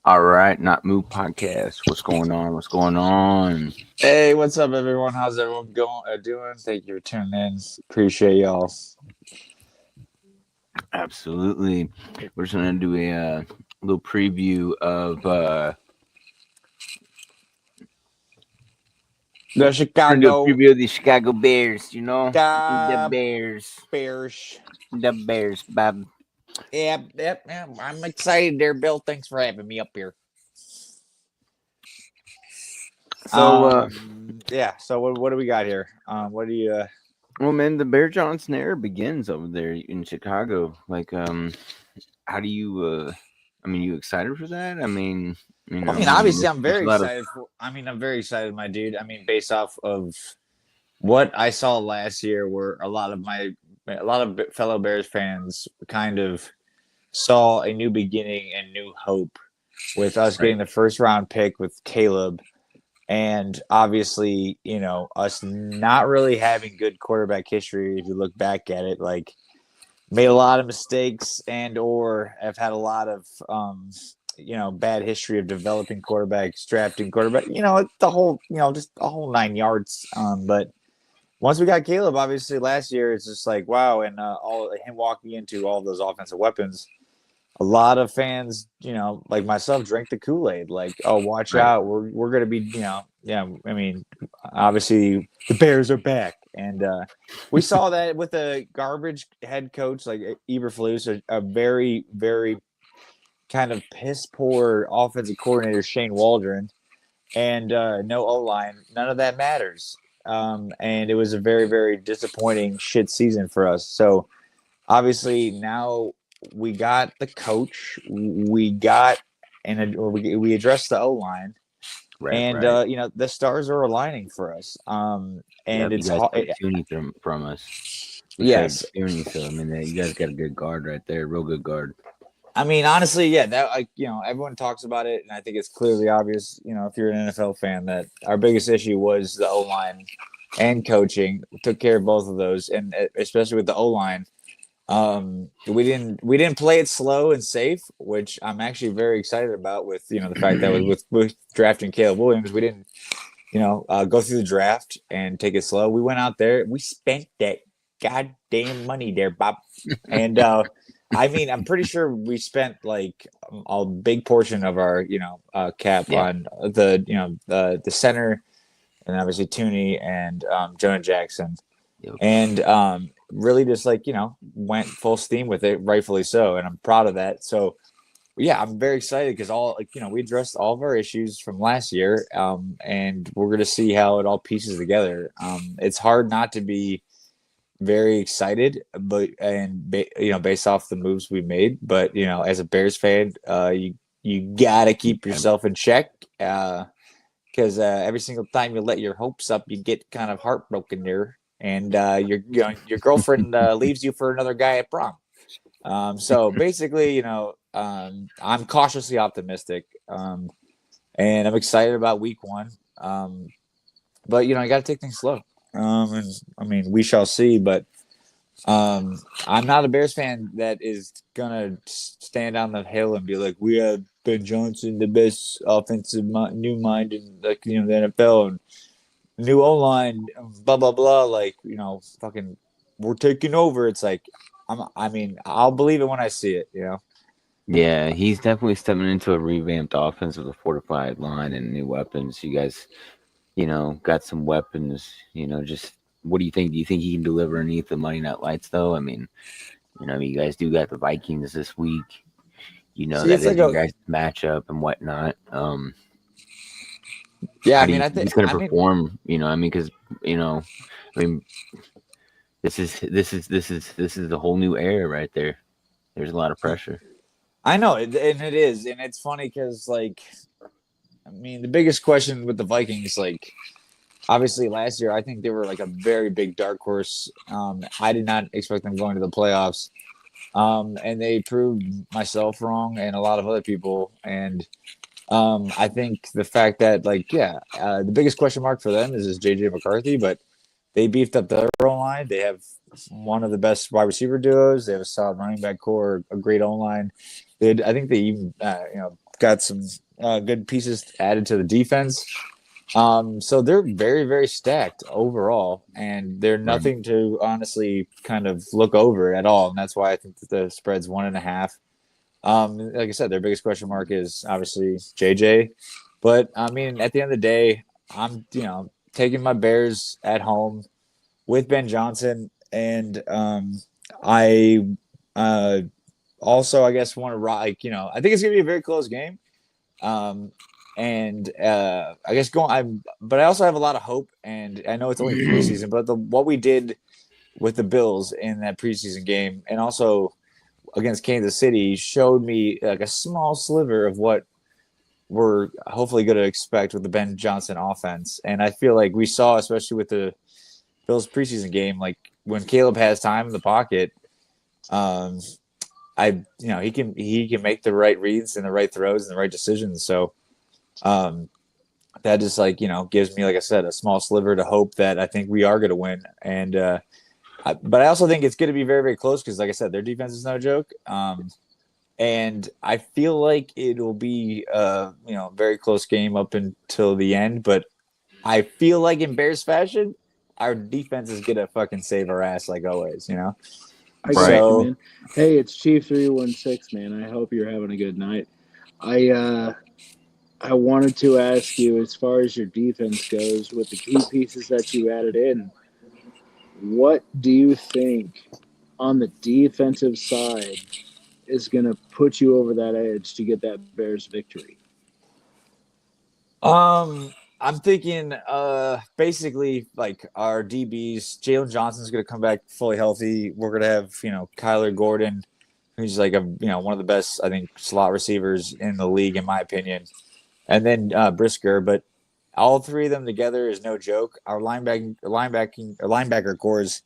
All right, not move podcast. What's going on? What's going on? Hey, what's up, everyone? How's everyone doing? Thank you for tuning in. Appreciate y'all. Absolutely. We're just gonna do a little preview of The we're gonna do a Chicago preview of the Chicago Bears. The uh, Bears, Bears. the Bears, Bob. Yep. I'm excited there, Bill. Thanks for having me up here. So, Yeah. So what do we got here? What do you? well, man, the Bear Johnson era begins over there in Chicago. Like, how do you? I mean, you excited for that? I mean, Obviously, there's a lot of I'm very excited, my dude. I mean, based off of what I saw last year, where a lot of fellow Bears fans kind of saw a new beginning and new hope with us right, getting the first round pick with Caleb. And obviously, us not really having good quarterback history. If you look back at it, like made a lot of mistakes and or have had a lot of, bad history of developing quarterbacks, drafting quarterback, the whole, just a whole 9 yards. But once we got Caleb, obviously last year, it's just like, wow. And all him walking into all those offensive weapons, a lot of fans, like myself, drank the Kool-Aid. Like, oh, watch right, out, we're gonna be, yeah. I mean, obviously the Bears are back, and we saw that with a garbage head coach like Eberflus, a very, very kind of piss poor offensive coordinator Shane Waldron, and no O line. None of that matters. And it was a very, very disappointing shit season for us. So obviously now we got the coach, we got and we addressed the O line, right, and right. the stars are aligning for us. And Yep, you it's guys hard. got Tooney from us. We traded Yes, Tooney, so I mean, you guys got a good guard right there, real good guard. I mean honestly, yeah. That everyone talks about it, and I think it's clearly obvious. If you're an NFL fan, that our biggest issue was the O line and coaching. We took care of both of those, and especially with the O line. We didn't play it slow and safe, which I'm actually very excited about. With the fact that with drafting Caleb Williams, we didn't go through the draft and take it slow. We went out there, we spent that goddamn money there, Bob, and I mean I'm pretty sure we spent like a big portion of our cap Yeah. on the center, and obviously Tooney and Jonah Jackson, Yep. and really just like went full steam with it, rightfully so, and I'm proud of that. So yeah, I'm very excited because we addressed all of our issues from last year, and we're gonna see how it all pieces together. It's hard not to be very excited, but based off the moves we made, but as a Bears fan, you gotta keep yourself in check. Because every single time you let your hopes up, you get kind of heartbroken there, and your girlfriend leaves you for another guy at prom. So basically, I'm cautiously optimistic, and I'm excited about week one. But I got to take things slow. And I mean, we shall see. But I'm not a Bears fan that is gonna stand on the hill and be like, "We have Ben Johnson, the best offensive new mind in the NFL, and new O line, blah blah blah." Like fucking, we're taking over. It's like I mean, I'll believe it when I see it. Yeah, he's definitely stepping into a revamped offense with a fortified line and new weapons. You guys, got some weapons. Just what do you think? Do you think he can deliver underneath the Monday Night Lights, though? I mean, you guys do got the Vikings this week. See, That it's is like your a guys' matchup and whatnot. yeah. How I do mean, you I think think he's going I to mean perform? I mean, because I mean, this is the whole new era right there. There's a lot of pressure. I know, and it is, and it's funny because like I mean, the biggest question with the Vikings, like obviously last year, I think they were like a very big dark horse. I did not expect them going to the playoffs. And they proved myself wrong and a lot of other people. And I think the fact that, like, yeah, the biggest question mark for them is JJ McCarthy, but they beefed up their O line. They have one of the best wide receiver duos. They have a solid running back core, a great O line. I think they even, got some good pieces added to the defense. So they're very, very stacked overall, and they're Right. nothing to honestly kind of look over at all. And that's why I think that the spread's 1.5. Like I said, their biggest question mark is obviously JJ. But I mean, at the end of the day, I'm taking my Bears at home with Ben Johnson, and I uh, also I guess want to I think it's gonna be a very close game. Um, and I guess but I also have a lot of hope, and I know it's only preseason, but what we did with the Bills in that preseason game, and also against Kansas City, showed me like a small sliver of what we're hopefully going to expect with the Ben Johnson offense. And I feel like we saw, especially with the Bills preseason game, like when Caleb has time in the pocket, um, he can make the right reads and the right throws and the right decisions. So um, that just gives me, like I said, a small sliver to hope that I think we are going to win. And but I also think it's going to be very, very close because, like I said, their defense is no joke. And I feel like it'll be very close game up until the end. But I feel like in Bears fashion, our defense is gonna fucking save our ass like always. I Right. got you, So man. Hey, it's Chief 316, man. I hope you're having a good night. I uh I wanted to ask you, as far as your defense goes, with the key pieces that you added in, what do you think on the defensive side is going to put you over that edge to get that Bears victory? I'm thinking basically like our DBs, Jalen Johnson's gonna come back fully healthy. We're gonna have, Kyler Gordon, who's like one of the best, I think, slot receivers in the league, in my opinion. And then Brisker, but all three of them together is no joke. Our linebacker cores,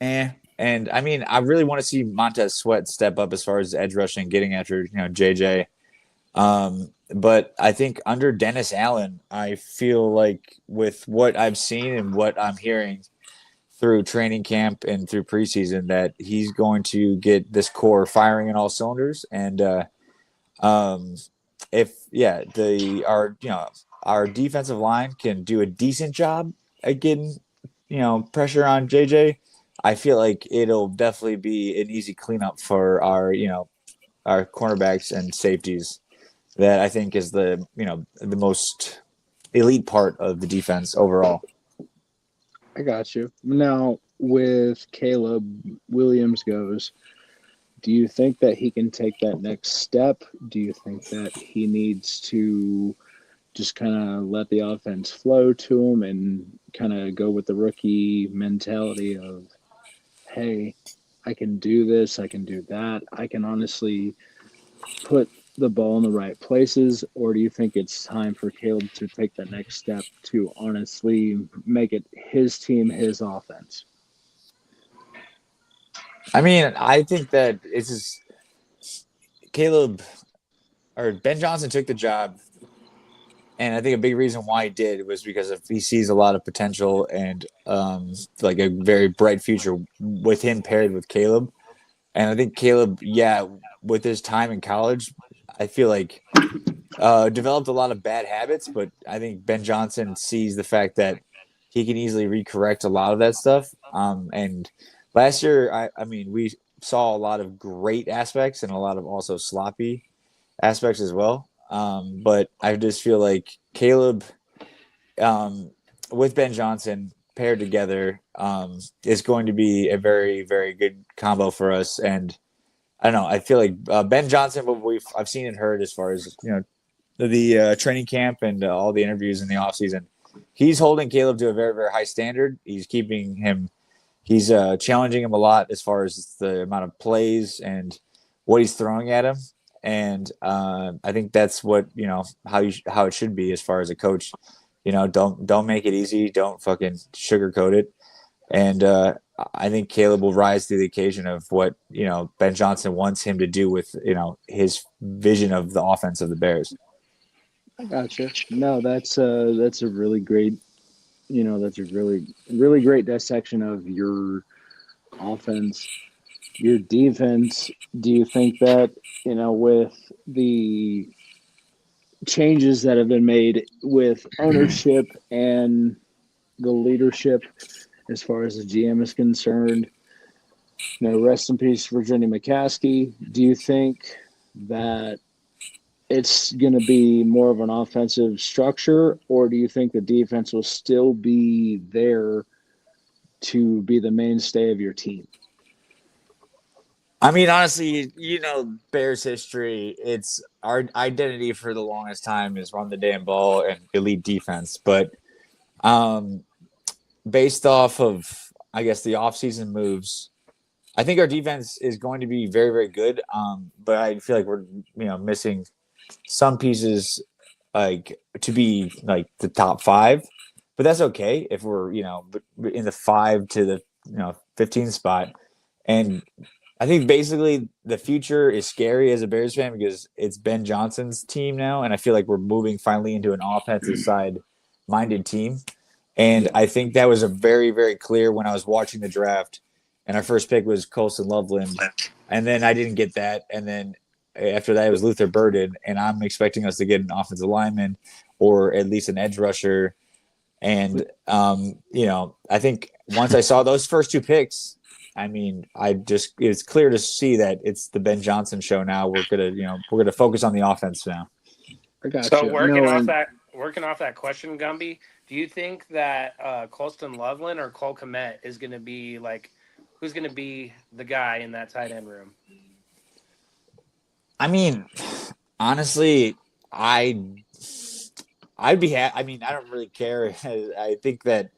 and I mean, I really want to see Montez Sweat step up as far as edge rushing, getting after JJ. But I think under Dennis Allen, I feel like with what I've seen and what I'm hearing through training camp and through preseason, that he's going to get this core firing in all cylinders. And um, if yeah, the our defensive line can do a decent job at getting pressure on JJ. I feel like it'll definitely be an easy cleanup for our cornerbacks and safeties. That I think is the most elite part of the defense overall. I got you. Now, with Caleb Williams goes, do you think that he can take that next step? Do you think that he needs to just kind of let the offense flow to him and kind of go with the rookie mentality of, hey, I can do this, I can do that, I can honestly put the ball in the right places? Or do you think it's time for Caleb to take the next step to honestly make it his team, his offense? I mean, I think that it's just Caleb or Ben Johnson took the job, and I think a big reason why he did was because he sees a lot of potential and like a very bright future with him paired with Caleb. And I think Caleb, yeah, with his time in college, I feel like developed a lot of bad habits, but I think Ben Johnson sees the fact that he can easily recorrect a lot of that stuff. And last year, I mean, we saw a lot of great aspects and a lot of also sloppy aspects as well. But I just feel like Caleb um, with Ben Johnson paired together is going to be a very, very good combo for us. And I don't know. I feel like Ben Johnson, what I've seen and heard as far as the training camp and all the interviews in the offseason, he's holding Caleb to a very, very high standard. He's keeping him, he's challenging him a lot as far as the amount of plays and what he's throwing at him. And I think that's what how it should be as far as a coach. Don't make it easy. Don't fucking sugarcoat it. And I think Caleb will rise to the occasion of what Ben Johnson wants him to do with his vision of the offense of the Bears. I gotcha. No, that's a really great, that's a really great dissection of your offense. Your defense, do you think that, with the changes that have been made with ownership and the leadership as far as the GM is concerned. Rest in peace, Virginia McCaskey. Do you think that it's going to be more of an offensive structure, or do you think the defense will still be there to be the mainstay of your team? I mean, honestly, Bears history, it's our identity for the longest time is run the damn ball and elite defense. But um, based off of, I guess, the offseason moves, I think our defense is going to be very, very good. But I feel like we're, missing some pieces like to be like the top five. But that's okay if we're, in the 5 to the, 15 spot. And I think basically the future is scary as a Bears fan because it's Ben Johnson's team now, and I feel like we're moving finally into an offensive side minded team. And Yeah. I think that was a very, very clear when I was watching the draft, and our first pick was Colson Loveland, and then I didn't get that, and then after that it was Luther Burden, and I'm expecting us to get an offensive lineman or at least an edge rusher. And I think once I saw those first two picks, I mean, it's clear to see that it's the Ben Johnson show now. We're gonna focus on the offense now. I got So you. No, and working off that question, Gumby, do you think that Colston Loveland or Cole Kmet is going to be like who's going to be the guy in that tight end room? I mean, honestly, I'd be I mean, I don't really care. I think that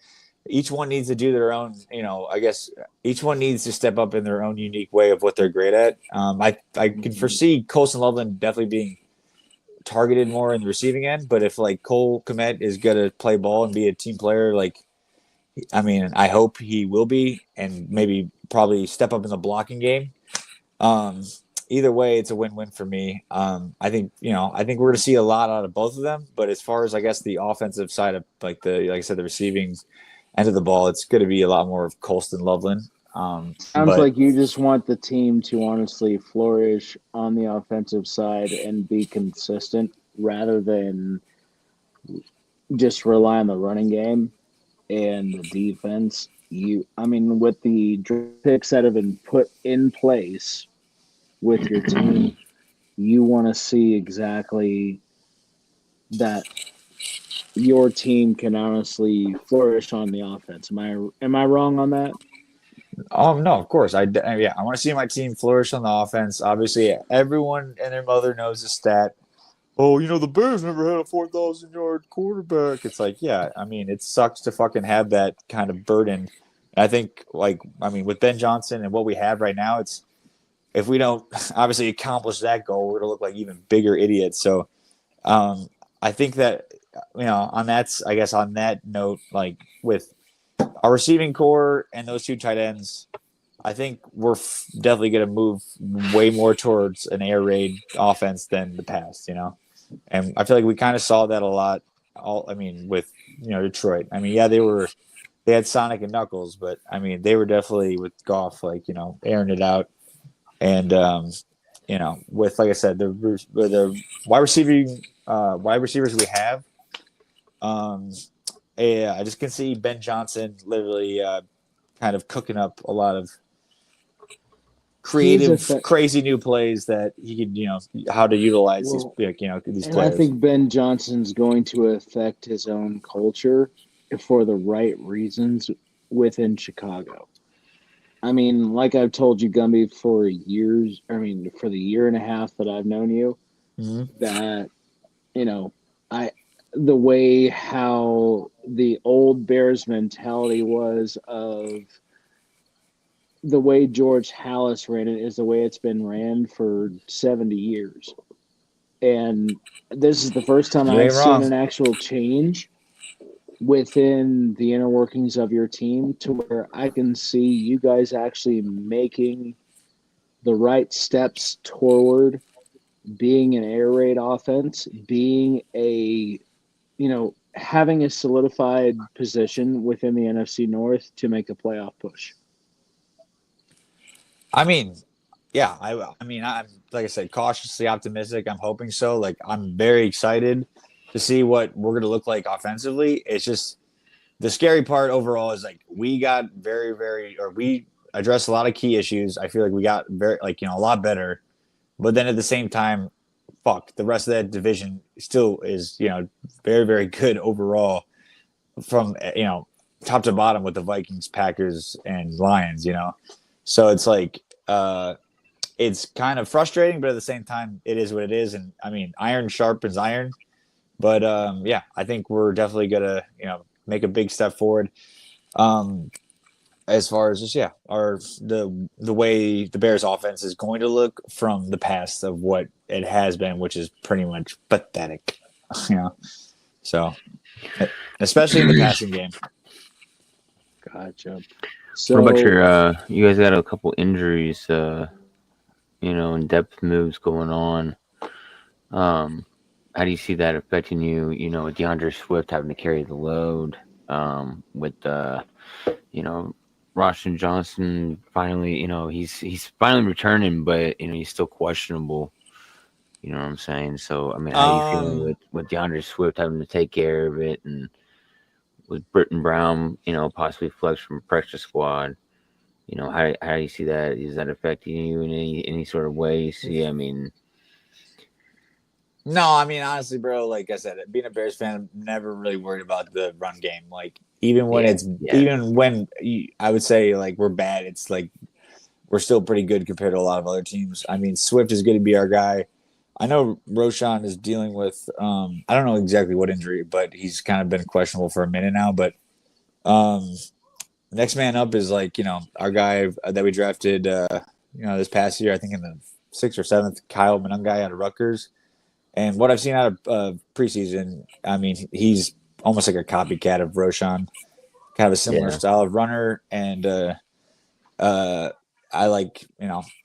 each one needs to do their own. I guess each one needs to step up in their own unique way of what they're great at. I can foresee Colson Loveland definitely being targeted more in the receiving end, but if like Cole Kmet is gonna play ball and be a team player, like I mean, I hope he will be, and maybe probably step up in the blocking game. Um, Either way, it's a win-win for me. I think we're going to see a lot out of both of them. But as far as I guess the offensive side of like I said, the receiving end of the ball, it's going to be a lot more of Colston Loveland. sounds But like you just want the team to honestly flourish on the offensive side and be consistent rather than just rely on the running game and the defense. With the draft picks that have been put in place with your team, you want to see exactly that your team can honestly flourish on the offense. Am I wrong on that? no, of course, I want to see my team flourish on the offense. Obviously, everyone and their mother knows the stat. Oh, the Bears never had a 4,000-yard quarterback. It's like, yeah, I mean, it sucks to fucking have that kind of burden. I think, with Ben Johnson and what we have right now, it's if we don't obviously accomplish that goal, we're gonna look like even bigger idiots. So, I think that on that note, like with our receiving core and those two tight ends, I think we're definitely going to move way more towards an air raid offense than the past, And I feel like we kind of saw that a lot. With Detroit. I mean, yeah, they had Sonic and Knuckles, but I mean, they were definitely with Goff, like airing it out, and with like I said, the wide receivers we have. Yeah, I just can see Ben Johnson literally kind of cooking up a lot of creative, crazy new plays that he could, how to utilize these and players. I think Ben Johnson's going to affect his own culture for the right reasons within Chicago. I mean, like I've told you, Gumby, for years. For the year and a half that I've known you, that I the way how the old Bears mentality was of the way George Hallis ran it is the way it's been ran for 70 years. And this is the first time You I've ain't seen wrong. an actual change within the inner workings of your team to where I can see you guys actually making the right steps toward being an air raid offense, being having a solidified position within the NFC North to make a playoff push. I mean, yeah, I mean, I'm like I said, cautiously optimistic. I'm hoping so. Like, I'm very excited to see what we're going to look like offensively. It's just the scary part overall is like we got we addressed a lot of key issues. I feel like we got very a lot better, but then at the same time, fuck, the rest of that division still is very very good overall from top to bottom with the Vikings, Packers, and Lions. So it's like it's kind of frustrating, but at the same time, it is what it is. And I mean, iron sharpens iron. But yeah, I think we're definitely gonna make a big step forward. As far as just our the way the Bears offense is going to look from the past of what it has been, which is pretty much pathetic. you know, so especially in the passing game. Gotcha. What So about your? You guys got a couple injuries, and depth moves going on. How do you see that affecting you? With DeAndre Swift having to carry the load, with Roshan Johnson finally, he's finally returning, but he's still questionable. You know what I'm saying? So I mean, how are you feeling Um, with DeAndre Swift having to take care of it, and with Britton Brown, possibly flex from practice squad? How do you see that? Is that affecting you in any sort of way? You see, I mean, no, I mean honestly, bro. Like I said, being a Bears fan, I'm never really worried about the run game. Like even when yeah, it's yeah, even when I would say like we're bad, it's like we're still pretty good compared to a lot of other teams. I mean, Swift is going to be our guy. I know Roshan is dealing with I don't know exactly what injury, but he's kind of been questionable for a minute now. But um, next man up is like our guy that we drafted this past year. I think in the sixth or seventh, Kyle Monangai out of Rutgers. And what I've seen out of preseason, I mean, he's almost like a copycat of Roshan, kind of a similar yeah, style of runner, and uh, I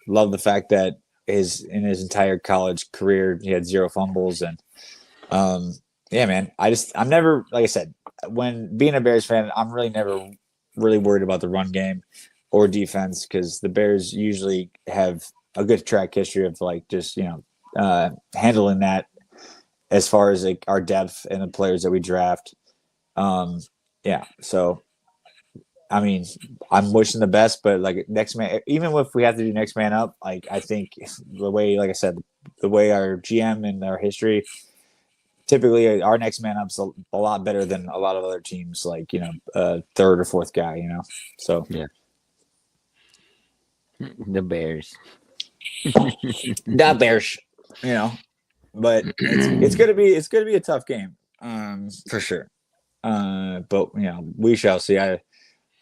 love the fact that in his entire college career he had zero fumbles and um, yeah, man. I'm never like I said when being a Bears fan, I'm really never really worried about the run game or defense because the Bears usually have a good track history of like just handling that as far as like our depth and the players that we draft. Um, yeah, so I mean, I'm wishing the best, but like next man, even if we have to do next man up, like I think the way, like I said, the way our GM and our history, typically our next man up's a lot better than a lot of other teams, like third or fourth guy, So yeah. The Bears. that Bears, you know, but it's gonna be a tough game, for sure. But we shall see.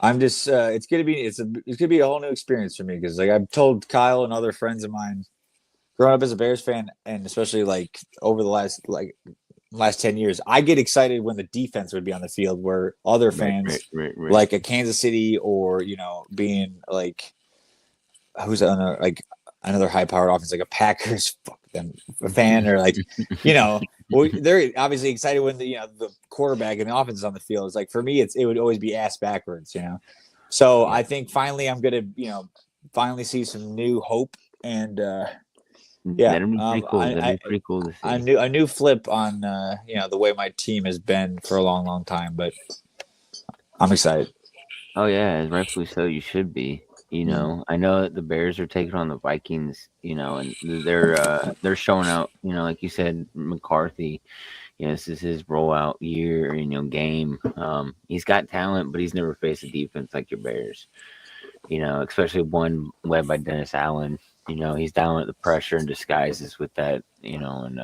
I'm just it's gonna be a whole new experience for me because like I've told Kyle and other friends of mine growing up as a Bears fan and especially like over the last 10 years, I get excited when the defense would be on the field where other fans Right. like a Kansas City or being like who's another high powered offense like a Packers fuck them a fan or like well, they're obviously excited when the quarterback and the offense is on the field. It's like for me, it would always be ass backwards. So Yeah. I think finally I'm gonna finally see some new hope and yeah, That'd be pretty cool. That'd be pretty cool to a see. new flip on the way my team has been for a long, long time. But I'm excited. Oh yeah, rightfully so. You should be. I know that the Bears are taking on the Vikings. And they're showing out. Like you said, McCarthy. This is his rollout year. Game. He's got talent, but he's never faced a defense like your Bears. Especially one led by Dennis Allen. He's down with the pressure and disguises with that. And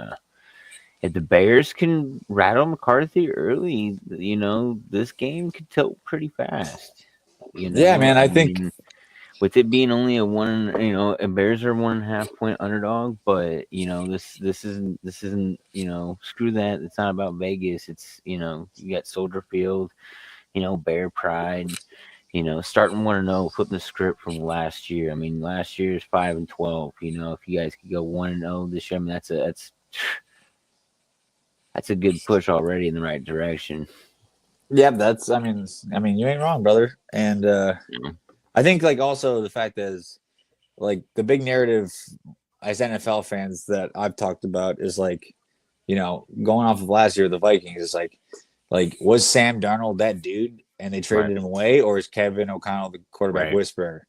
if the Bears can rattle McCarthy early, this game could tilt pretty fast. Yeah, man. I I think mean, with it being only a one, Bears are 1.5 point underdog, but this isn't screw that. It's not about Vegas. It's you got Soldier Field, Bear Pride. Starting 1-0, flipping the script from last year. I mean, last year's 5-12. If you guys could go 1-0 this year, I mean that's a good push already in the right direction. yeah. I mean, you ain't wrong, brother. And You know? I think like also the fact is like the big narrative as NFL fans that I've talked about is like, going off of last year, the Vikings is like was Sam Darnold that dude and they Right. traded him away, or is Kevin O'Connell the quarterback Right. whisperer?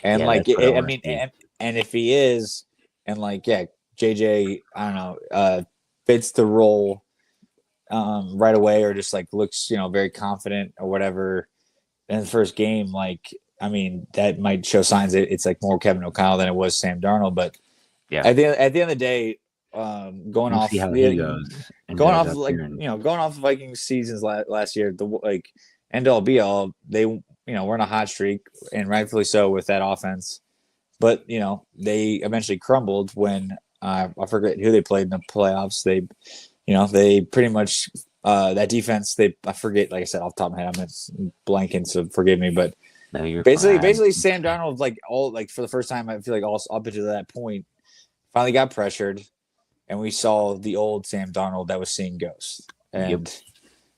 And Yeah, like, that's what I I want to mean, see. and if he is, and like, yeah, JJ, I don't know, fits the role right away, or just like looks, very confident or whatever in the first game, like, I mean, that might show signs that it's like more Kevin O'Connell than it was Sam Darnold. But Yeah, at the end of the day, we'll see how he goes and does up like, here. And going off the Vikings seasons last year, the like end all be all, they were in a hot streak, and rightfully so with that offense. But they eventually crumbled when I forget who they played in the playoffs. They pretty much that defense. I forget, like I said, off the top of my head, I'm blanking, so forgive me. But no, you're fine. basically, Sam Darnold, like all like for the first time, I feel like all up until that point, finally got pressured, and we saw the old Sam Darnold that was seeing ghosts. And Yep.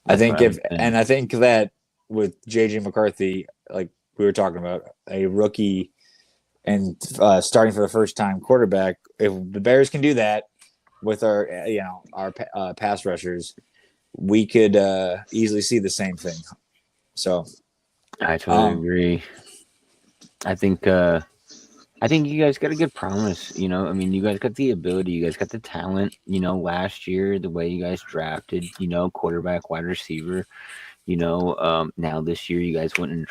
I That's think what I'm saying. I think that with JJ McCarthy, like we were talking about, a rookie and starting for the first time quarterback, if the Bears can do that with our pass rushers, we could easily see the same thing. So I totally agree. I think you guys got a good promise. I mean, you guys got the ability, you guys got the talent. Last year the way you guys drafted, quarterback, wide receiver. Now this year you guys went and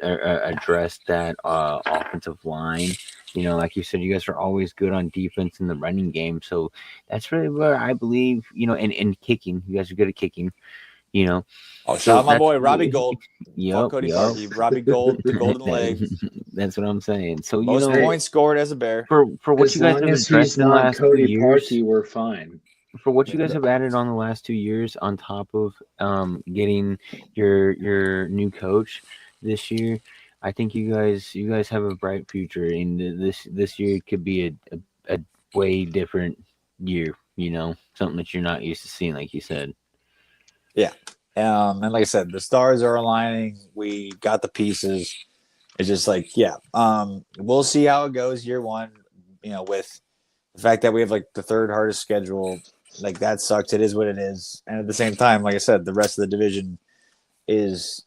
addressed that offensive line. Like you said, you guys are always good on defense in the running game. So that's really where I believe, and kicking. You guys are good at kicking. Oh, shout out my boy Robbie Gold. Fuck Yep, Cody yep. Parkey. Robbie Gold, the golden legs. That's what I'm saying. So Most points scored as a Bear. for what As you guys long have as he's addressed in the not last Cody 2 years, Parkey, we're fine. for what you guys have added on the last 2 years, on top of getting your new coach this year, I think you guys have a bright future. And this year could be a way different year. Something that you're not used to seeing, like you said. Yeah. And like I said, the stars are aligning. We got the pieces. It's just like, yeah. We'll see how it goes year one. With the fact that we have like the third hardest schedule, like that sucks. It is what it is. And at the same time, like I said, the rest of the division is,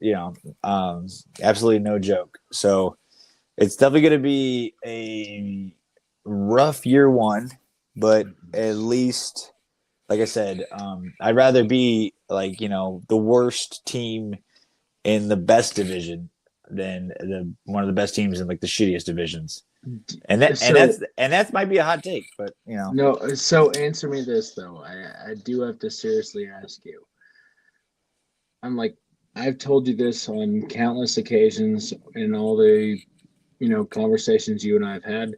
absolutely no joke. So it's definitely going to be a rough year one, but at least, like I said, I'd rather be like, the worst team in the best division than one of the best teams in like the shittiest divisions. And that might be a hot take, but No, so answer me this though. I do have to seriously ask you. I've told you this on countless occasions in all the, conversations you and I have had.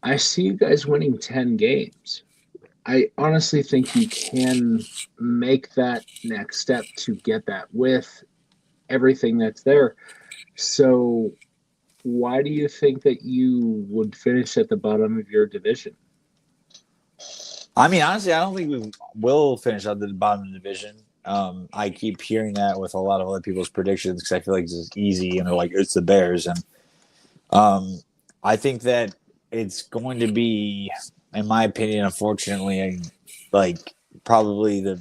I see you guys winning 10 games. I honestly think you can make that next step to get that with everything that's there. So why do you think that you would finish at the bottom of your division? I mean, honestly, I don't think we will finish at the bottom of the division. I keep hearing that with a lot of other people's predictions because I feel like it's just easy, and they're like, it's the Bears. And I think that it's going to be, in my opinion, unfortunately, like probably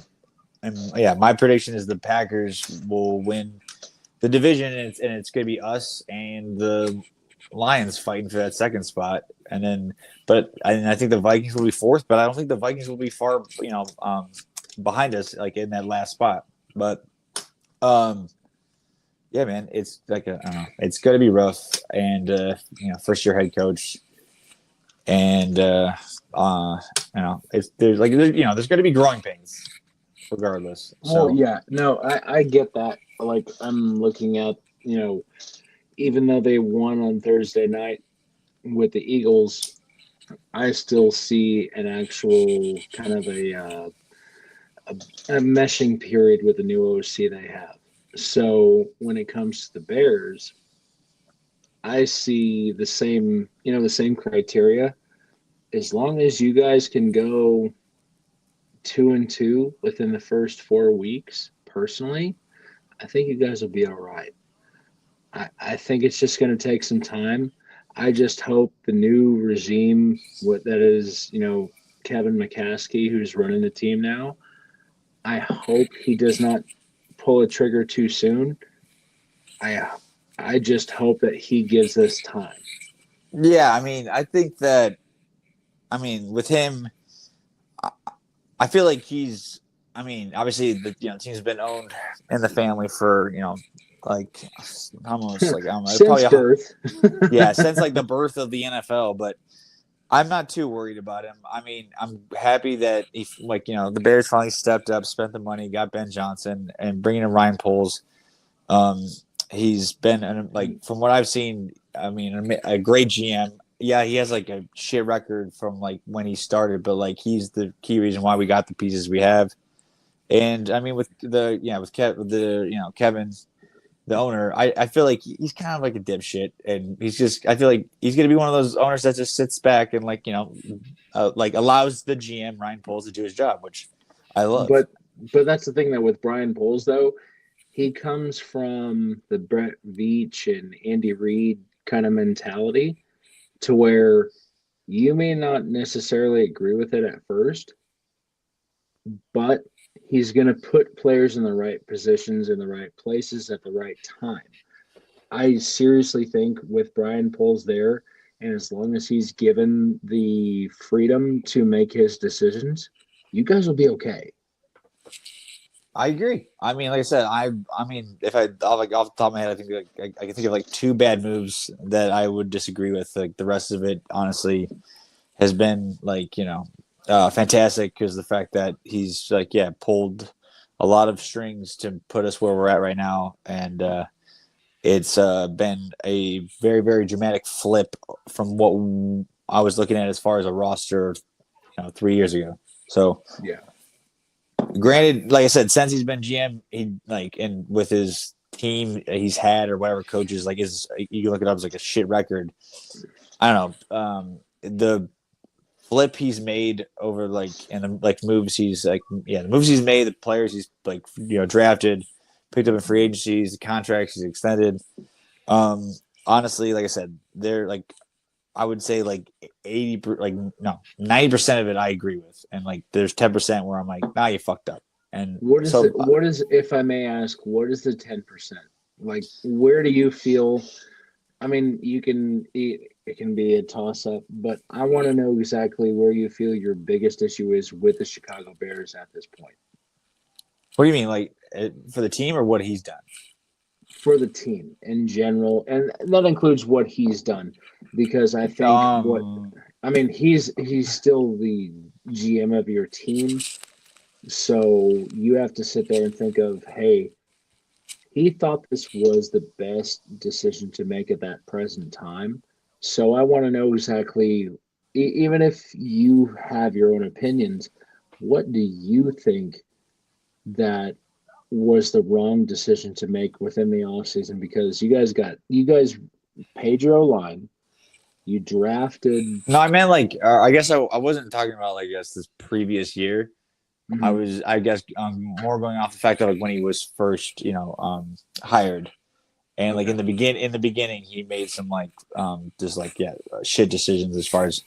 my prediction is the Packers will win the division, and it's going to be us and the Lions fighting for that second spot. And I think the Vikings will be fourth, but I don't think the Vikings will be far, behind us, like in that last spot. But, yeah, man, it's like I don't know, it's going to be rough. And, first year head coach. And, there's going to be growing pains regardless. So, Well, yeah, no, I get that. Like, I'm looking at, even though they won on Thursday night with the Eagles, I still see an actual kind of a meshing period with the new OC they have. So when it comes to the Bears, I see the same criteria. As long as you guys can go 2-2 within the first 4 weeks, personally, I think you guys will be all right. I think it's just going to take some time. I just hope the new regime, what that is, Kevin McCaskey, who's running the team now, I hope he does not pull a trigger too soon. I I just hope that he gives us time. Yeah, I mean, I think that with him, I feel like he's. I mean, obviously the team's been owned in the family for like almost like I don't know, Since probably birth. yeah, since like the birth of the NFL. But I'm not too worried about him. I mean, I'm happy that he the Bears finally stepped up, spent the money, got Ben Johnson, and bringing in Ryan Poles. Um, he's been like from what I've seen. I mean, a great GM. Yeah, he has like a shit record from like when he started, but like he's the key reason why we got the pieces we have. And I mean, with Kevin, the owner, I feel like he's kind of like a dipshit, and I feel like he's gonna be one of those owners that just sits back and like allows the GM Ryan Poles to do his job, which I love. But that's the thing that with Brian Poles though, he comes from the Brett Veach and Andy Reid kind of mentality to where you may not necessarily agree with it at first, but he's going to put players in the right positions in the right places at the right time. I seriously think with Brian Poles there, and as long as he's given the freedom to make his decisions, you guys will be okay. I agree. I mean, like I said, I mean, if like off the top of my head, I think like I can think of like two bad moves that I would disagree with. Like the rest of it, honestly, has been like fantastic because the fact that he's like pulled a lot of strings to put us where we're at right now, and it's been a very very dramatic flip from what I was looking at as far as a roster 3 years ago. So Yeah. granted, like I said, since he's been GM, he and with his team he's had or whatever coaches you can look it up as like a shit record. I don't know. The flip he's made over and the moves he's the moves he's made, the players he's drafted, picked up in free agencies, the contracts he's extended. Honestly, like I said, they're I would say 80 no 90% of it I agree with, and there's 10% where I'm like, nah, you fucked up. And so what is if I may ask, what is the 10%? Like where do you feel I mean, it can be a toss up, but I want to know exactly where you feel your biggest issue is with the Chicago Bears at this point. what do you mean, for the team or what he's done? For the team in general, and that includes what he's done, because I think he's still the GM of your team, so you have to sit there and think of, hey, he thought this was the best decision to make at that present time. So I want to know exactly, even if you have your own opinions, what do you think that was the wrong decision to make within the offseason? Because you guys paid your line, you drafted. No, I meant I guess I wasn't talking about this previous year. I was, I guess, more going off the fact that when he was first, hired, and in the beginning, he made some shit decisions as far as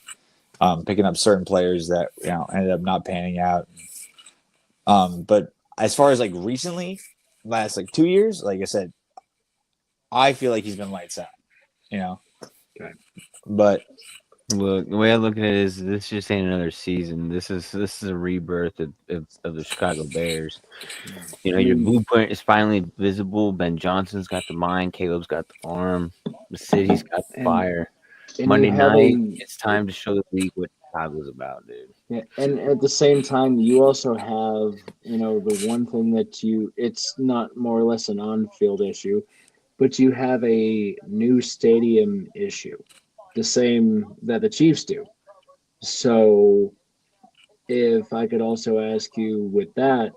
picking up certain players that ended up not panning out. But as far as recently, last 2 years, like I said, I feel like he's been lights out, Okay. But look, the way I look at it is this just ain't another season. This is a rebirth of the Chicago Bears. Your blueprint is finally visible. Ben Johnson's got the mind. Caleb's got the arm. The city's got the fire. And Monday night, it's time to show the league what Chicago's about, dude. Yeah, and at the same time, you also have, the one thing that it's not more or less an on-field issue, but you have a new stadium issue, the same that the Chiefs do. So if I could also ask you with that,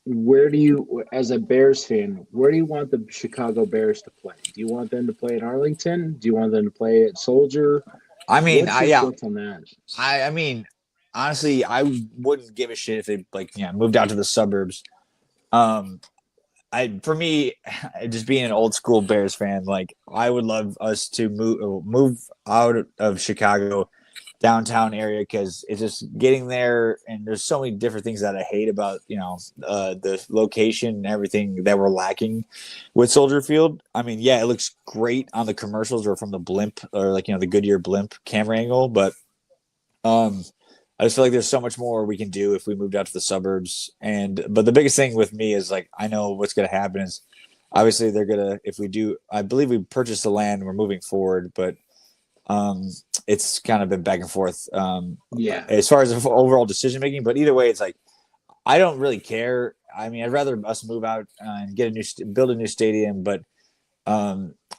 where do you, as a Bears fan, where do you want the Chicago Bears to play? Do you want them to play at Arlington? Do you want them to play at Soldier? I mean, What's your thoughts on that? I mean, honestly, I wouldn't give a shit if they moved out to the suburbs. for me, just being an old school Bears fan, like I would love us to move out of Chicago downtown area because it's just getting there, and there's so many different things that I hate about the location and everything that we're lacking with Soldier Field. I mean, yeah, it looks great on the commercials or from the blimp or like the Goodyear blimp camera angle, but I just feel like there's so much more we can do if we moved out to the suburbs. But the biggest thing with me is like I know what's going to happen is obviously they're gonna if we do. I believe we purchased the land and we're moving forward, but it's kind of been back and forth Yeah. as far as overall decision making. But either way, it's like I don't really care. I mean, I'd rather us move out and build a new stadium, but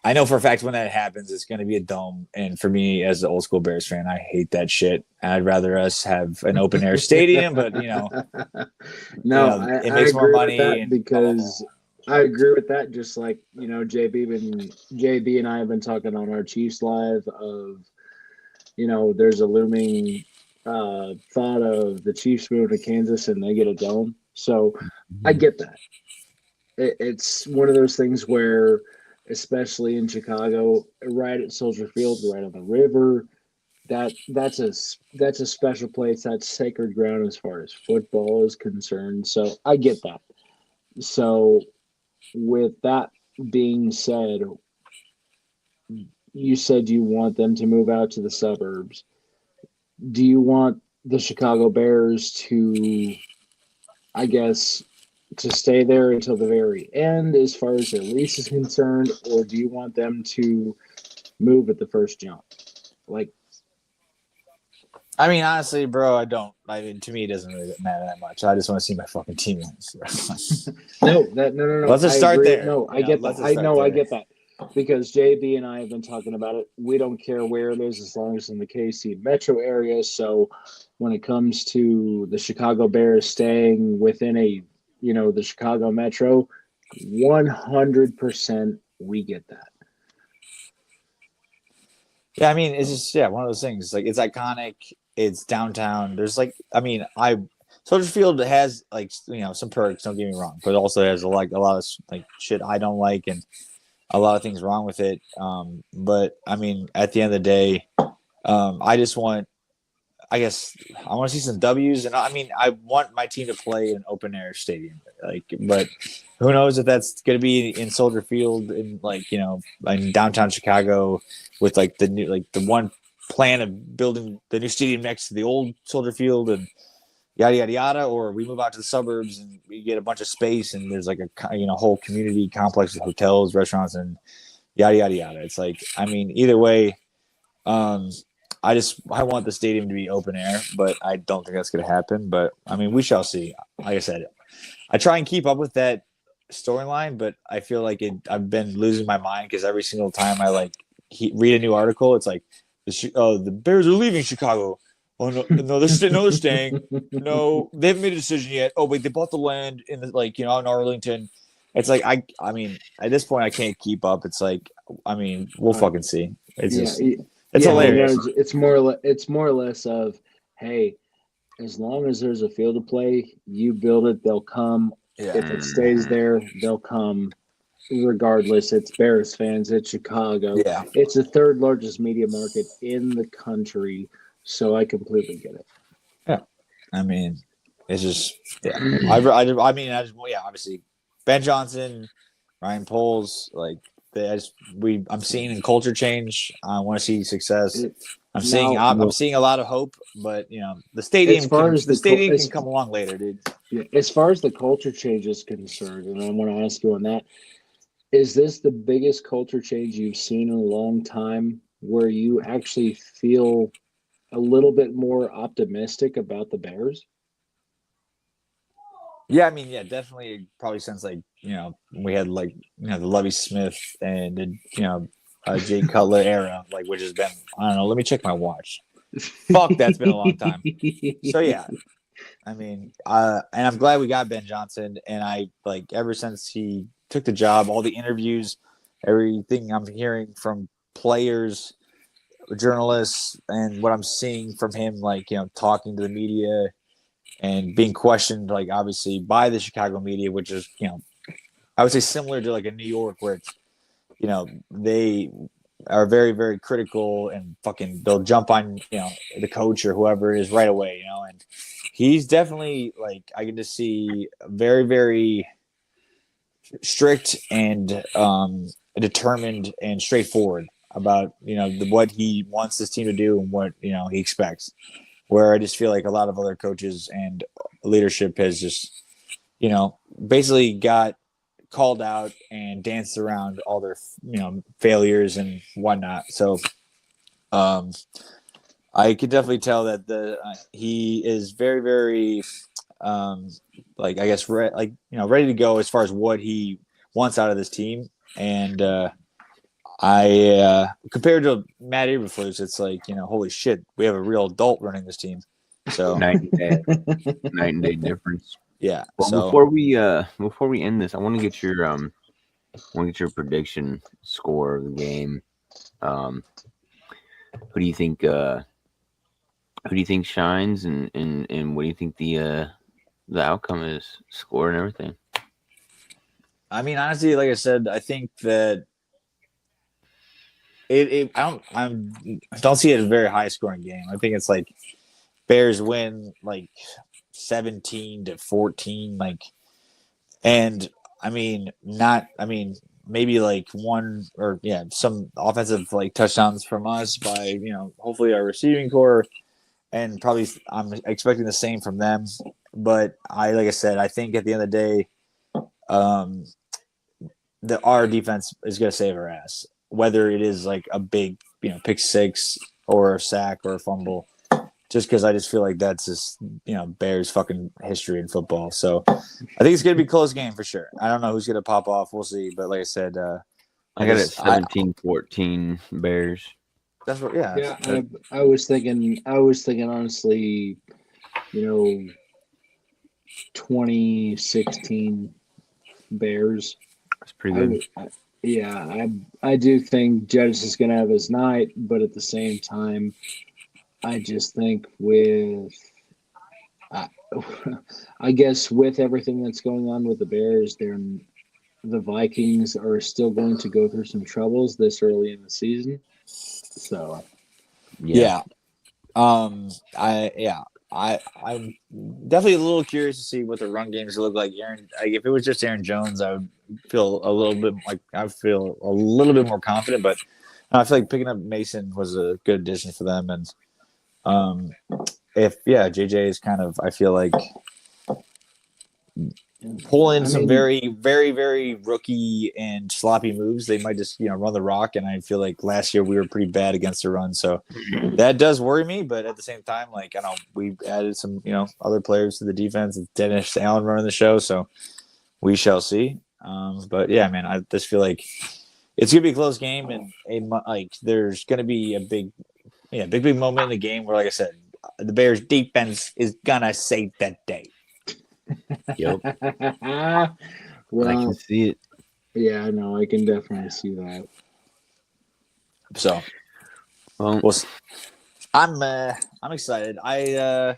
I know for a fact when that happens, it's going to be a dome. And for me, as the old school Bears fan, I hate that shit. I'd rather us have an open air stadium, but No, it I makes more agree money with that and because I agree with that. Just like JB and I have been talking on our Chiefs live of there's a looming thought of the Chiefs moving to Kansas and they get a dome. So I get that. It's one of those things where, especially in Chicago, right at Soldier Field, right on the river, that's a special place. That's sacred ground as far as football is concerned. So I get that. So with that being said, you said you want them to move out to the suburbs. Do you want the Chicago Bears to, I guess, to stay there until the very end as far as their lease is concerned, or do you want them to move at the first jump? Like, I mean, honestly, bro, I don't. I mean, to me, it doesn't really matter that much. I just want to see my fucking team win. no. Let's just start there. No, I get that. I get that. Because JB and I have been talking about it. We don't care where it is as long as it's in the KC metro area. So when it comes to the Chicago Bears staying within the Chicago metro, 100% we get that. Yeah, I mean, it's just one of those things. Like it's iconic. It's downtown. There's Soldier Field has some perks. Don't get me wrong, but it also has a lot of shit I don't like and a lot of things wrong with it. But I mean, at the end of the day, I just want. I guess I want to see some W's, and I mean, I want my team to play in an open air stadium. But who knows if that's going to be in Soldier Field in in downtown Chicago with the one plan of building the new stadium next to the old Soldier Field and yada yada yada, or we move out to the suburbs and we get a bunch of space and there's a whole community complex of hotels, restaurants, and yada yada yada. It's I mean, either way. I want the stadium to be open air, but I don't think that's going to happen. But I mean, we shall see. Like I said, I try and keep up with that storyline, but I feel like I've been losing my mind because every single time I read a new article, it's the Bears are leaving Chicago. Oh no, they're staying. No, they haven't made a decision yet. Oh wait, they bought the land in in Arlington. It's I mean, at this point, I can't keep up. It's I mean, we'll fucking see. It's it's hilarious. It's more or less of, hey, as long as there's a field to play, you build it, they'll come. Yeah. If it stays there, they'll come. Regardless, it's Bears fans. It's Chicago. Yeah. It's the third largest media market in the country, so I completely get it. Yeah, I mean, it's just obviously Ben Johnson, Ryan Poles, I'm seeing a culture change. I want to see success. I'm seeing a lot of hope, but the stadium can come along later, dude. Yeah, as far as the culture change is concerned, and I want to ask you on that, is this the biggest culture change you've seen in a long time where you actually feel a little bit more optimistic about the Bears? Yeah, I mean, definitely. Probably since we had the Lovie Smith and the Jay Cutler era, which has been, I don't know. Let me check my watch. Fuck, that's been a long time. So yeah, I mean, and I'm glad we got Ben Johnson. And I ever since he took the job, all the interviews, everything I'm hearing from players, journalists, and what I'm seeing from him, talking to the media. And being questioned, obviously, by the Chicago media, which is, I would say similar to like a New York where it's, they are very, very critical and fucking they'll jump on, the coach or whoever it is right away, and he's definitely like, I get to see very, very strict and determined and straightforward about, what he wants this team to do and what, he expects. Where I just feel like a lot of other coaches and leadership has just, basically got called out and danced around all their, failures and whatnot. So, I could definitely tell that he is very, very, like I guess, ready to go as far as what he wants out of this team. And I compared to Matt Eberflus, it's like, holy shit, we have a real adult running this team. So night and day difference. yeah. Well, so before we end this, I want to get your prediction score of the game. Who do you think shines, and what do you think the outcome is, score and everything? I mean, honestly, like I said, I think that I don't see it as a very high scoring game. I think it's like Bears win like 17-14, like, and maybe like one or some offensive like touchdowns from us by hopefully our receiving core, and probably I'm expecting the same from them. But like I said, I think at the end of the day, our defense is going to save our ass, whether it is like a big pick six or a sack or a fumble. Just because I just feel like that's just Bears fucking history in football. So I think it's going to be a close game for sure. I don't know who's going to pop off. We'll see. But like I said, I got it 17-14 Bears. That's what. Yeah. I was thinking honestly, 2016 Bears. That's pretty good. I do think Jettis is going to have his night, but at the same time, I just think I guess with everything that's going on with the Bears, the Vikings are still going to go through some troubles this early in the season. So, I'm definitely a little curious to see what the run games look like. If it was just Aaron Jones, I would feel a little bit more confident. But I feel like picking up Mason was a good addition for them, and JJ is kind of, I feel like, pulling some very, very, very rookie and sloppy moves. They might just run the rock, and I feel like last year we were pretty bad against the run, so that does worry me. But at the same time, like, I know we added some other players to the defense. It's Dennis Allen running the show, so we shall see. But yeah, man, I just feel like it's gonna be a close game, and there's gonna be a big moment in the game where, like I said, the Bears defense is gonna save that day. Yep. Well, I can see it. Yeah, no, I can definitely see that. So, I'm excited. I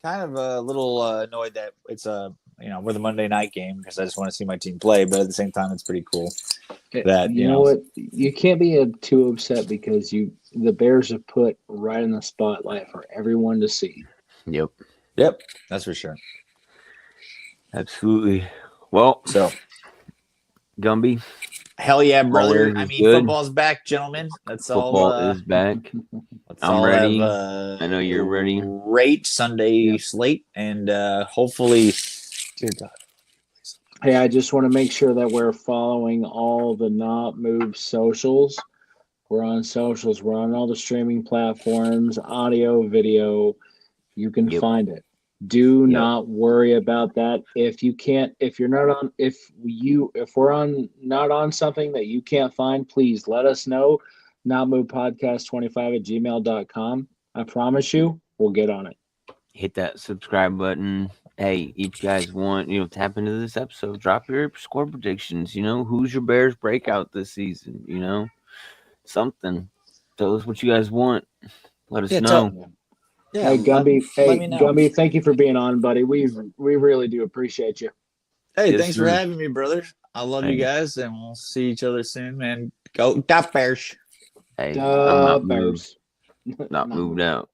kind of a little annoyed that it's we're the Monday night game because I just want to see my team play, but at the same time, it's pretty cool. That you know what, you can't be too upset because the Bears are put right in the spotlight for everyone to see. Yep, that's for sure. Absolutely. Well, so Gumby, hell yeah, brother! I mean, good. Football's back, gentlemen. Football is back. I'm ready. I know you're ready. Great Sunday slate, and hopefully. Hey, I just want to make sure that we're following all the Not Move socials. We're on socials. We're on all the streaming platforms, audio, video. You can find it. Do not worry about that. If we're not on something that you can't find, please let us know. notmovepodcast25@gmail.com. I promise you, we'll get on it. Hit that subscribe button. Hey, if you guys want, tap into this episode, drop your score predictions. Who's your Bears breakout this season? Something. Tell us what you guys want. Let us know. Hey, Gumby. Gumby, thank you for being on, buddy. We really do appreciate you. Hey, Yes, thanks for sir. having me, brother. I love you Hey. guys, and we'll see each other soon, man. Go Bears. Hey, I'm not Bears. moved. Not moved out.